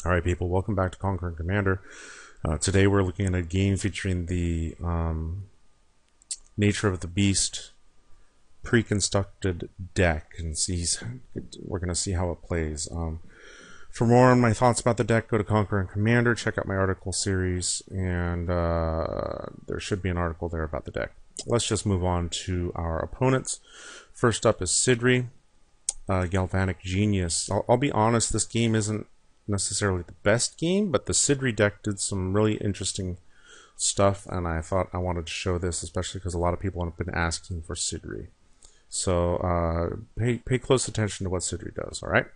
Alright people, welcome back to Conquer and Commander. Today we're looking at a game featuring the Nature of the Beast Preconstructed deck, and we're going to see how it plays. For more on my thoughts about the deck, go to Conquer and Commander, check out my article series, and there should be an article there about the deck. Let's just move on to our opponents. First up is Sydri, Galvanic Genius. I'll be honest, this game isn't necessarily the best game, but the Sydri deck did some really interesting stuff, and I thought I wanted to show this, especially because a lot of people have been asking for Sydri. So pay close attention to what Sydri does. All right.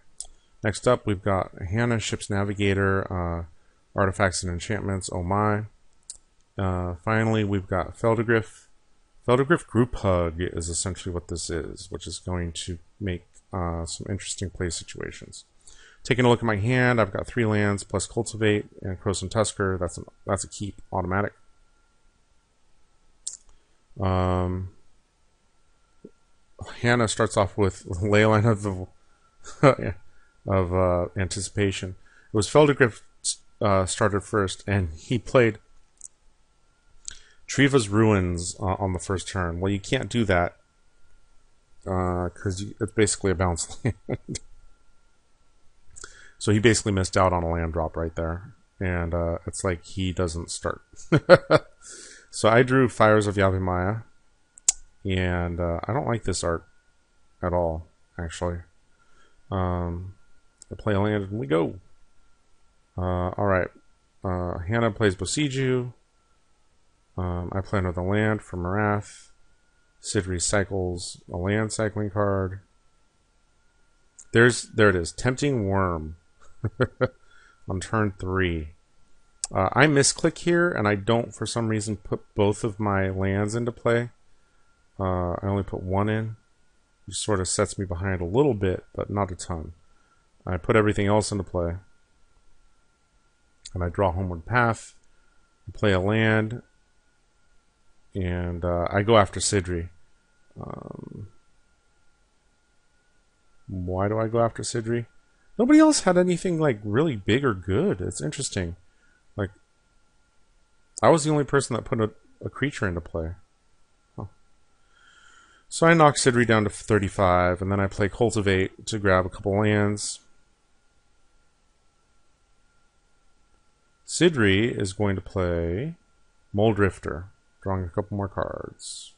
Next up, we've got Hanna, Ship's Navigator, Artifacts and Enchantments. Oh my! Finally, we've got Phelddagrif. Phelddagrif Group Hug is essentially what this is, which is going to make some interesting play situations. Taking a look at my hand, I've got 3 lands plus Cultivate and Crows and Tusker. That's a keep automatic. Hanna starts off with Leyline of Anticipation. It was Phelddagrif started first, and he played Treva's Ruins on the first turn. Well, you can't do that because it's basically a bounce land. So he basically missed out on a land drop right there. And it's like he doesn't start. So I drew Fires of Yavimaya. And I don't like this art at all, actually. I play a land and we go. Alright. Hanna plays Bosiju. I play another land for Marath. Sydri cycles a land cycling card. There it is. Tempting Worm. On turn 3. I misclick here, and I don't for some reason put both of my lands into play. I only put 1 in, which sort of sets me behind a little bit, but not a ton. I put everything else into play, and I draw Homeward Path, I play a land, and I go after Sydri. Why do I go after Sydri? Nobody else had anything like really big or good. It's interesting. Like, I was the only person that put a creature into play. Huh. So I knock Sydri down to 35, and then I play Cultivate to grab a couple lands. Sydri is going to play Muldrifter, drawing a couple more cards,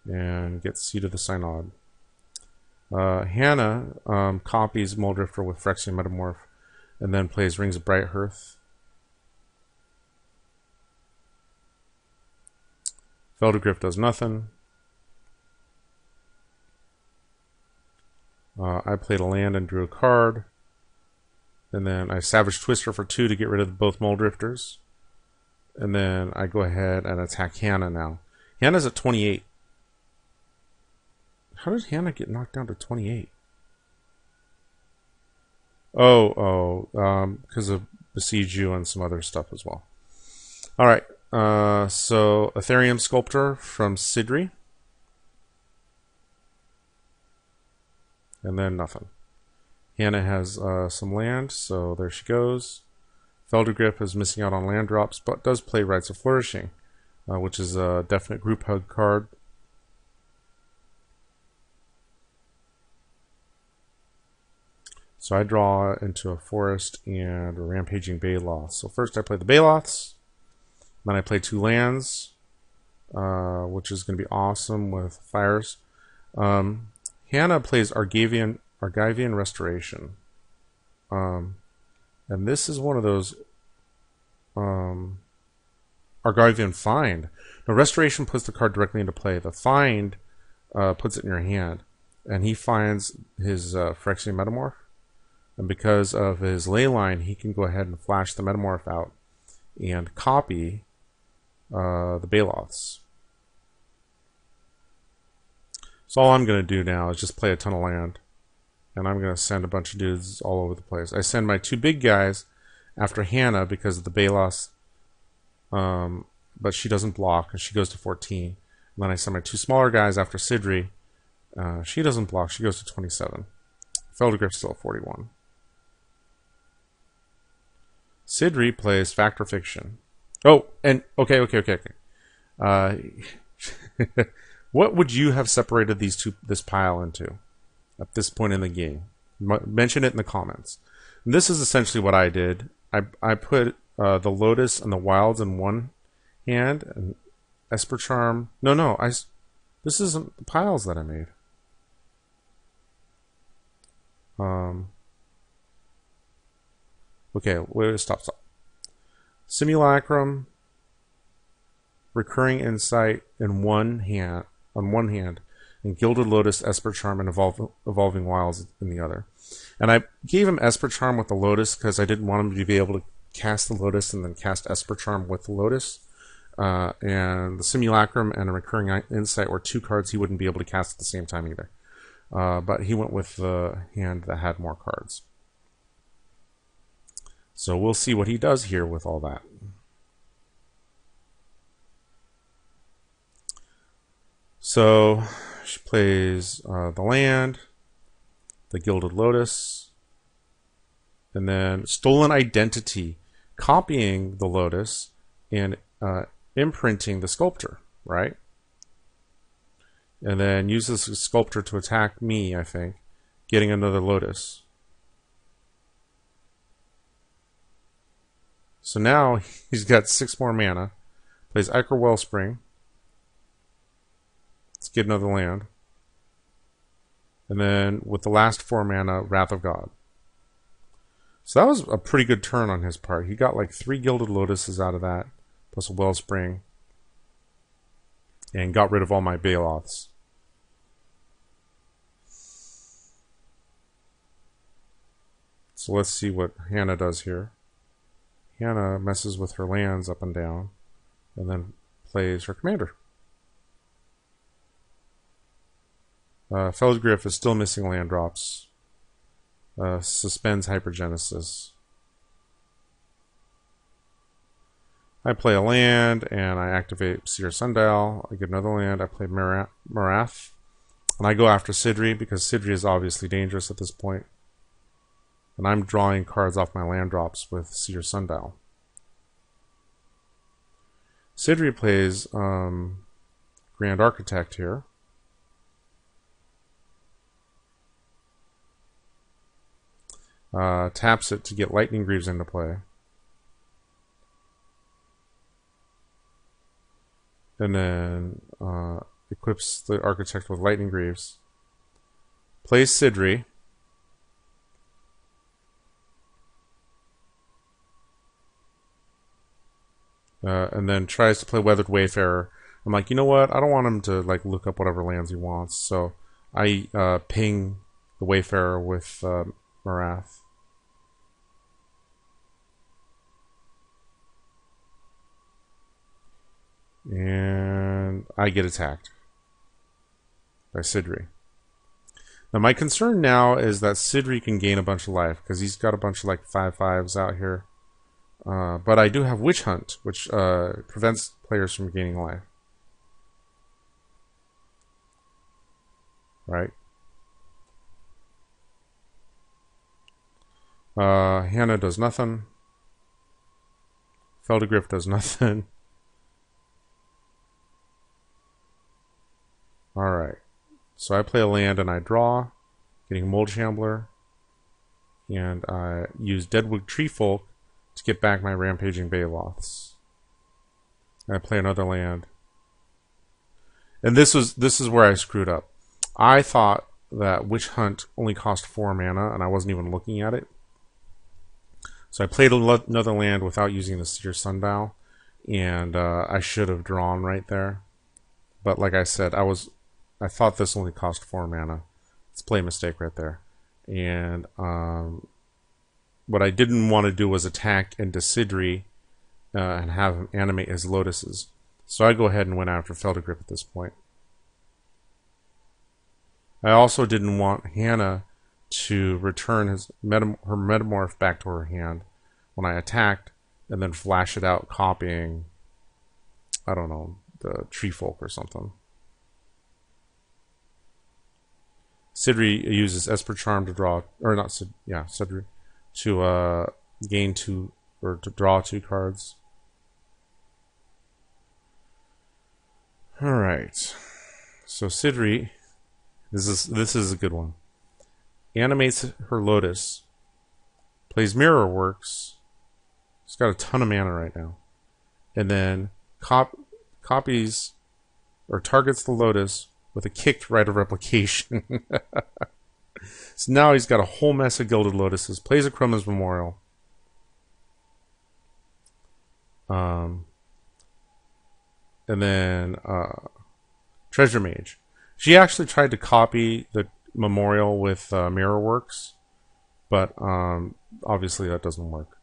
and get Seat of the Synod. Hanna copies Muldrifter with Phyrexian Metamorph, and then plays Rings of Bright Hearth. Phelddagrif does nothing. I played a land and drew a card, and then I Savage Twister for 2 to get rid of both Muldrifters, and then I go ahead and attack Hanna now. Hanna's at 28. How did Hanna get knocked down to 28? Because of Besiege and some other stuff as well. Alright, so Ethereum Sculptor from Sydri. And then nothing. Hanna has some land, so there she goes. Phelddagrif is missing out on land drops, but does play Rites of Flourishing, which is a definite group hug card. So I draw into a forest and a rampaging Baloth. So first I play the Baloths, then I play 2 lands, which is going to be awesome with fires. Hanna plays Argivian Restoration, and this is one of those Argivian Find. Now Restoration puts the card directly into play. The Find puts it in your hand, and he finds his Phyrexian Metamorph. And because of his Leyline, he can go ahead and flash the Metamorph out and copy the Baloths. So all I'm going to do now is just play a ton of land. And I'm going to send a bunch of dudes all over the place. I send my 2 big guys after Hanna because of the Baloths. But she doesn't block, and she goes to 14. And then I send my 2 smaller guys after Sydri. She doesn't block, she goes to 27. Phelddagrif's still at 41. Sydri plays Fact or Fiction. Oh, and okay. What would you have separated this pile into at this point in the game? Mention it in the comments. And this is essentially what I did. I put the Lotus and the Wilds in one hand, and Esper Charm. No. This isn't the piles that I made. Okay, wait, stop. Simulacrum, Recurring Insight in one hand, and Gilded Lotus, Esper Charm, and Evolving Wilds in the other. And I gave him Esper Charm with the Lotus because I didn't want him to be able to cast the Lotus and then cast Esper Charm with the Lotus. And the Simulacrum and a Recurring Insight were two cards he wouldn't be able to cast at the same time either. But he went with the hand that had more cards. So we'll see what he does here with all that. So she plays the land, the Gilded Lotus, and then Stolen Identity, copying the Lotus and imprinting the Sculptor, right? And then uses the Sculptor to attack me, I think, getting another Lotus. So now he's got 6 more mana. Plays Ichor Wellspring. Let's get another land. And then with the last 4 mana, Wrath of God. So that was a pretty good turn on his part. He got like 3 Gilded Lotuses out of that, plus a Wellspring. And got rid of all my Baloths. So let's see what Hanna does here. Hanna messes with her lands up and down, and then plays her commander. Phelddagrif is still missing land drops. Suspends Hypergenesis. I play a land, and I activate Seer Sundial. I get another land. I play Marath. And I go after Sydri, because Sydri is obviously dangerous at this point. And I'm drawing cards off my land drops with Seer Sundial. Sydri plays Grand Architect here. Taps it to get Lightning Greaves into play. And then equips the Architect with Lightning Greaves. Plays Sydri. And then tries to play Weathered Wayfarer. I'm like, you know what? I don't want him to like look up whatever lands he wants. So I ping the Wayfarer with Marath. And I get attacked by Sydri. Now my concern now is that Sydri can gain a bunch of life, because he's got a bunch of like 5/5s out here. But I do have Witch Hunt, which prevents players from gaining life. Right? Hanna does nothing. Phelddagrif does nothing. Alright. So I play a land and I draw, getting Mold Shambler. And I use Deadwood Treefolk to get back my Rampaging Baloths. And I play another land. And this is where I screwed up. I thought that Witch Hunt only cost 4 mana, and I wasn't even looking at it. So I played another land without using the Seer Sundial, and I should have drawn right there. But like I said, I thought this only cost 4 mana. It's a play mistake right there. And what I didn't want to do was attack into Sydri and have him animate his Lotuses. So I go ahead and went after Phelddagrif at this point. I also didn't want Hanna to return her Metamorph back to her hand when I attacked, and then flash it out copying, I don't know, the Treefolk or something. Sydri uses Esper Charm to draw, or not Sydri, yeah, Sydri, to gain 2 or to draw 2 cards. All right. So Sydri, this is a good one. Animates her Lotus. Plays Mirror Works. She's got a ton of mana right now. And then copies or targets the Lotus with a kicked Rite of Replication. So now he's got a whole mess of Gilded Lotuses. Plays a Chroma's Memorial. And then Treasure Mage. She actually tried to copy the Memorial with Mirror Works, but obviously that doesn't work.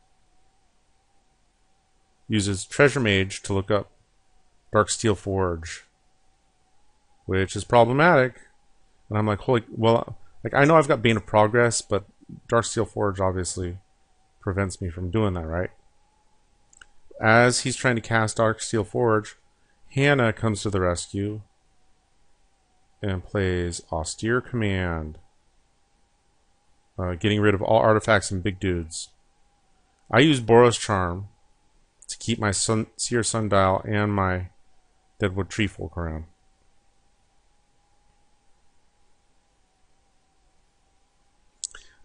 Uses Treasure Mage to look up Darksteel Forge, which is problematic. And I'm like, holy, well, like I know I've got Bane of Progress, but Darksteel Forge obviously prevents me from doing that, right? As he's trying to cast Darksteel Forge, Hanna comes to the rescue and plays Austere Command, getting rid of all artifacts and big dudes. I use Boros Charm to keep my Seer Sundial and my Deadwood Treefolk around.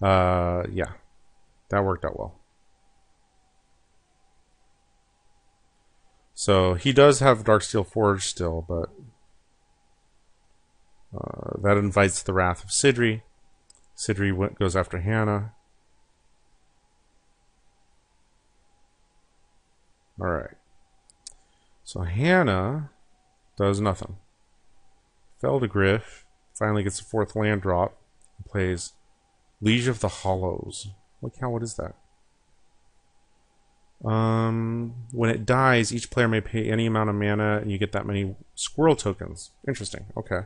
Yeah, that worked out well. So he does have Darksteel Forge still, but that invites the wrath of Sydri. Sydri goes after Hanna. Alright. So Hanna does nothing. Phelddagrif finally gets a 4th land drop and plays Liege of the Hollows. Look how, what is that? When it dies, each player may pay any amount of mana and you get that many squirrel tokens. Interesting. Okay.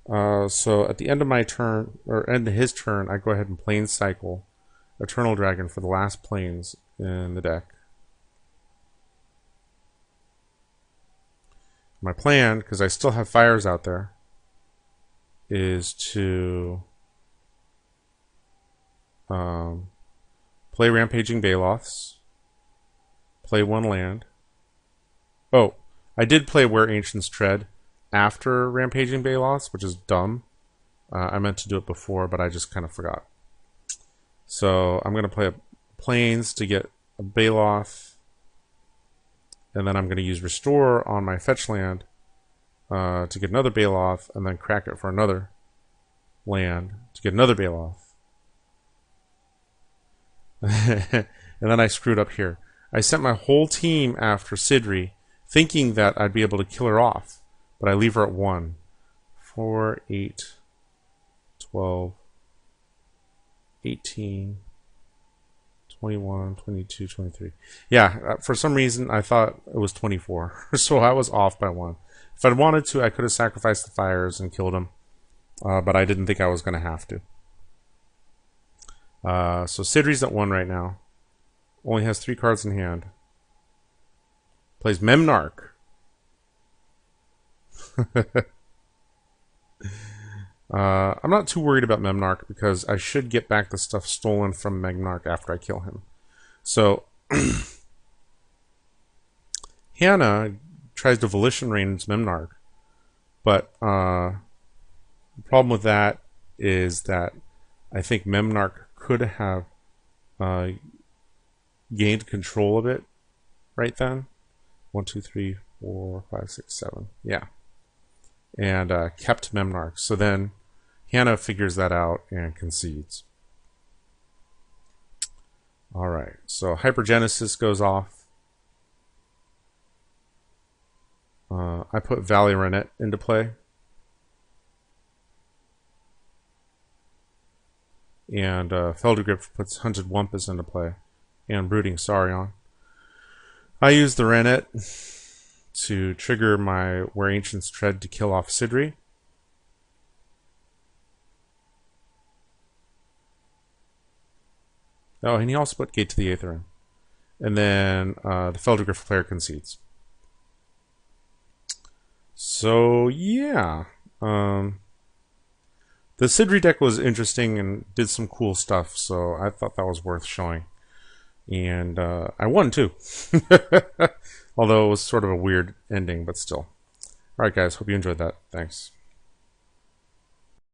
So at the end of my turn, or end of his turn, I go ahead and Plane Cycle Eternal Dragon for the last planes in the deck. My plan, because I still have fires out there, is to play Rampaging Baloths, play 1 land. Oh, I did play Where Ancients Tread after Rampaging Baloths, which is dumb. I meant to do it before, but I just kind of forgot. So I'm going to play Plains to get a Baloth, and then I'm going to use Restore on my fetch land to get another Baloth, and then crack it for another land to get another Baloth. And then I screwed up here. I sent my whole team after Sydri, thinking that I'd be able to kill her off, but I leave her at 1. 4, 8, 12, 18, 21, 22, 23. Yeah, for some reason I thought it was 24, so I was off by 1. If I'd wanted to, I could have sacrificed the fires and killed him, but I didn't think I was going to have to. So Sydri's at 1 right now. Only has 3 cards in hand. Plays Memnarch. I'm not too worried about Memnarch because I should get back the stuff stolen from Memnarch after I kill him. So Hanna tries to Volition Range Memnarch, but the problem with that is that I think Memnarch could have gained control of it right then. 1, 2, 3, 4, 5, 6, 7. Yeah. And kept Memnarch. So then Hanna figures that out and concedes. Alright, so Hypergenesis goes off. I put Valley Rennet into play. And Phelddagrif puts Hunted Wumpus into play. And Brooding Saurian. I use the Rennet to trigger my Where Ancients Tread to kill off Sydri. Oh, and he also put Gate to the Aether in. And then the Phelddagrif player concedes. So, yeah. The Sydri deck was interesting and did some cool stuff, so I thought that was worth showing. And I won too. Although it was sort of a weird ending, but still. Alright guys, hope you enjoyed that. Thanks.